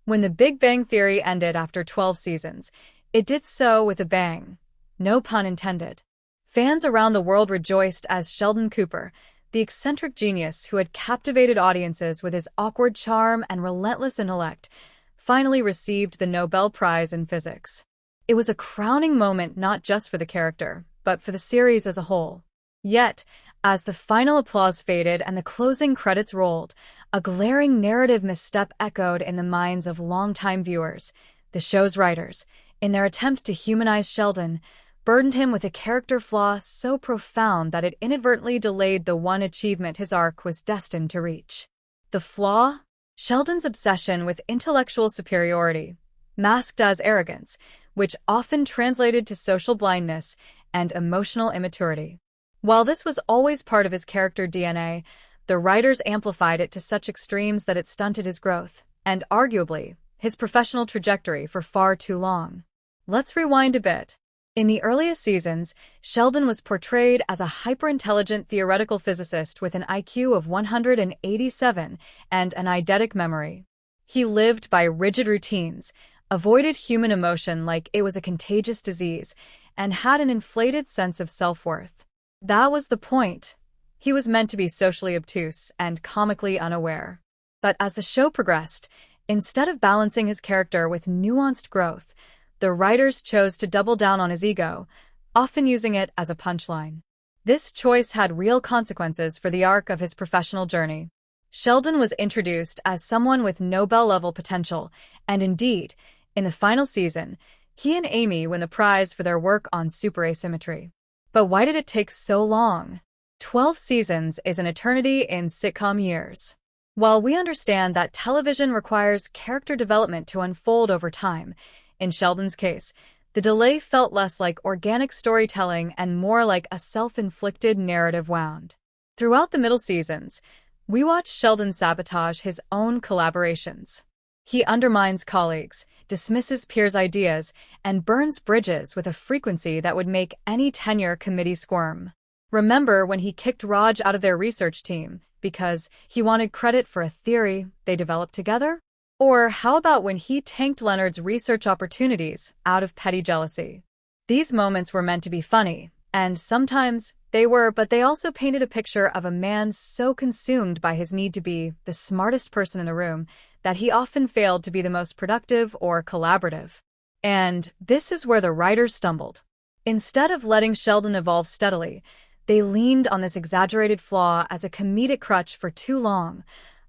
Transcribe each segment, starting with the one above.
When The Big Bang Theory ended after 12 seasons, it did so with a bang. No pun intended. Fans around the world rejoiced as Sheldon Cooper, the eccentric genius who had captivated audiences with his awkward charm and relentless intellect, finally received the Nobel Prize in Physics. It was a crowning moment not just for the character, but for the series as a whole. Yet, as the final applause faded and the closing credits rolled, a glaring narrative misstep echoed in the minds of longtime viewers. The show's writers, in their attempt to humanize Sheldon, burdened him with a character flaw so profound that it inadvertently delayed the one achievement his arc was destined to reach. The flaw? Sheldon's obsession with intellectual superiority, masked as arrogance, which often translated to social blindness and emotional immaturity. While this was always part of his character DNA, the writers amplified it to such extremes that it stunted his growth, and arguably, his professional trajectory for far too long. Let's rewind a bit. In the earliest seasons, Sheldon was portrayed as a hyper-intelligent theoretical physicist with an IQ of 187 and an eidetic memory. He lived by rigid routines, avoided human emotion like it was a contagious disease, and had an inflated sense of self-worth. That was the point. He was meant to be socially obtuse and comically unaware. But as the show progressed, instead of balancing his character with nuanced growth, the writers chose to double down on his ego, often using it as a punchline. This choice had real consequences for the arc of his professional journey. Sheldon was introduced as someone with Nobel-level potential, and indeed, in the final season, he and Amy win the prize for their work on superasymmetry. But why did it take so long? 12 seasons is an eternity in sitcom years. While we understand that television requires character development to unfold over time, in Sheldon's case, the delay felt less like organic storytelling and more like a self-inflicted narrative wound. Throughout the middle seasons, we watch Sheldon sabotage his own collaborations. He undermines colleagues, dismisses peers' ideas, and burns bridges with a frequency that would make any tenure committee squirm. Remember when he kicked Raj out of their research team because he wanted credit for a theory they developed together? Or how about when he tanked Leonard's research opportunities out of petty jealousy? These moments were meant to be funny, and sometimes they were, but they also painted a picture of a man so consumed by his need to be the smartest person in the room that he often failed to be the most productive or collaborative. And this is where the writers stumbled. Instead of letting Sheldon evolve steadily, they leaned on this exaggerated flaw as a comedic crutch for too long,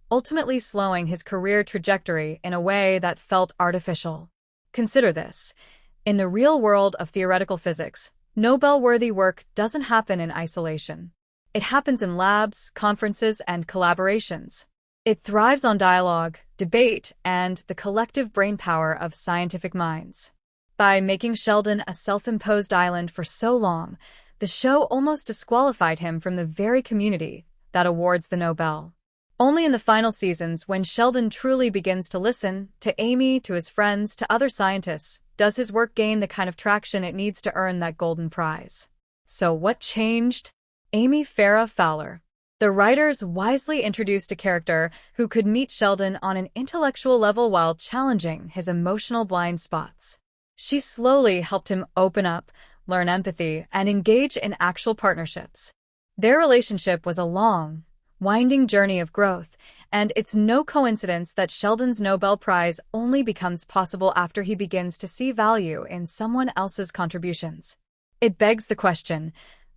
ultimately slowing his career trajectory in a way that felt artificial. Consider this. In the real world of theoretical physics, Nobel-worthy work doesn't happen in isolation. It happens in labs, conferences, and collaborations. It thrives on dialogue, debate, and the collective brainpower of scientific minds. By making Sheldon a self-imposed island for so long, the show almost disqualified him from the very community that awards the Nobel. Only in the final seasons, when Sheldon truly begins to listen, to Amy, to his friends, to other scientists, does his work gain the kind of traction it needs to earn that golden prize. So what changed? Amy Farrah Fowler. The writers wisely introduced a character who could meet Sheldon on an intellectual level while challenging his emotional blind spots. She slowly helped him open up, learn empathy, and engage in actual partnerships. Their relationship was a long, winding journey of growth, and it's no coincidence that Sheldon's Nobel Prize only becomes possible after he begins to see value in someone else's contributions. It begs the question,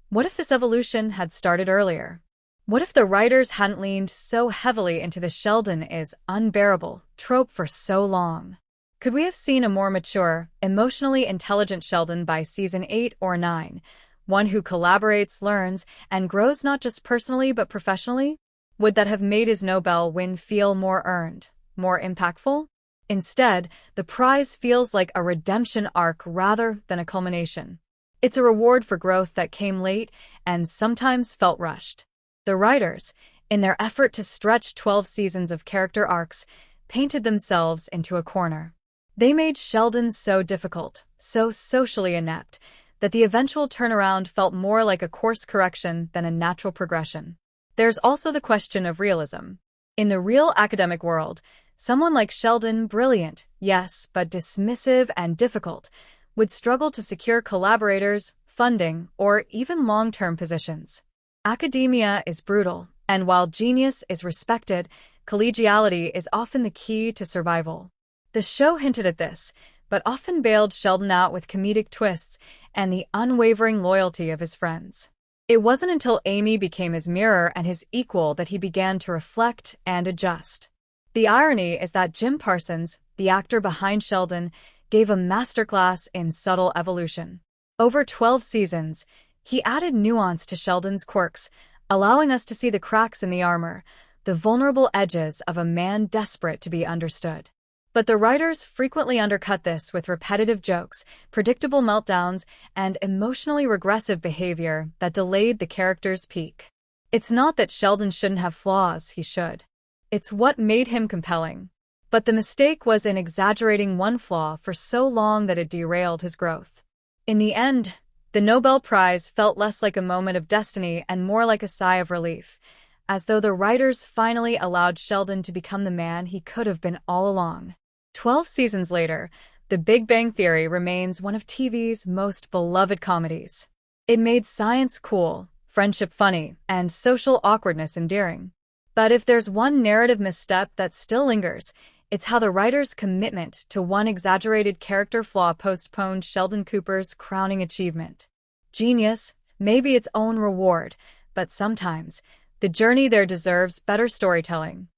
what if this evolution had started earlier? What if the writers hadn't leaned so heavily into the Sheldon is unbearable trope for so long? Could we have seen a more mature, emotionally intelligent Sheldon by season 8 or 9? One who collaborates, learns, and grows not just personally but professionally? Would that have made his Nobel win feel more earned, more impactful? Instead, the prize feels like a redemption arc rather than a culmination. It's a reward for growth that came late and sometimes felt rushed. The writers, in their effort to stretch 12 seasons of character arcs, painted themselves into a corner. They made Sheldon so difficult, so socially inept, that the eventual turnaround felt more like a course correction than a natural progression. There's also the question of realism. In the real academic world, Someone like Sheldon, brilliant, yes, but dismissive and difficult, would struggle to secure collaborators, funding, or even long-term positions. Academia is brutal, and while genius is respected, collegiality is often the key to survival. The show hinted at this, but often bailed Sheldon out with comedic twists and the unwavering loyalty of his friends. It wasn't until Amy became his mirror and his equal that he began to reflect and adjust. The irony is that Jim Parsons, the actor behind Sheldon, gave a masterclass in subtle evolution. Over 12 seasons, he added nuance to Sheldon's quirks, allowing us to see the cracks in the armor, the vulnerable edges of a man desperate to be understood. But the writers frequently undercut this with repetitive jokes, predictable meltdowns, and emotionally regressive behavior that delayed the character's peak. It's not that Sheldon shouldn't have flaws, he should. It's what made him compelling. But the mistake was in exaggerating one flaw for so long that it derailed his growth. In the end, the Nobel Prize felt less like a moment of destiny and more like a sigh of relief, as though the writers finally allowed Sheldon to become the man he could have been all along. 12 seasons later, The Big Bang Theory remains one of TV's most beloved comedies. It made science cool, friendship funny, and social awkwardness endearing. But if there's one narrative misstep that still lingers, it's how the writers' commitment to one exaggerated character flaw postponed Sheldon Cooper's crowning achievement. Genius may be its own reward, but sometimes the journey there deserves better storytelling.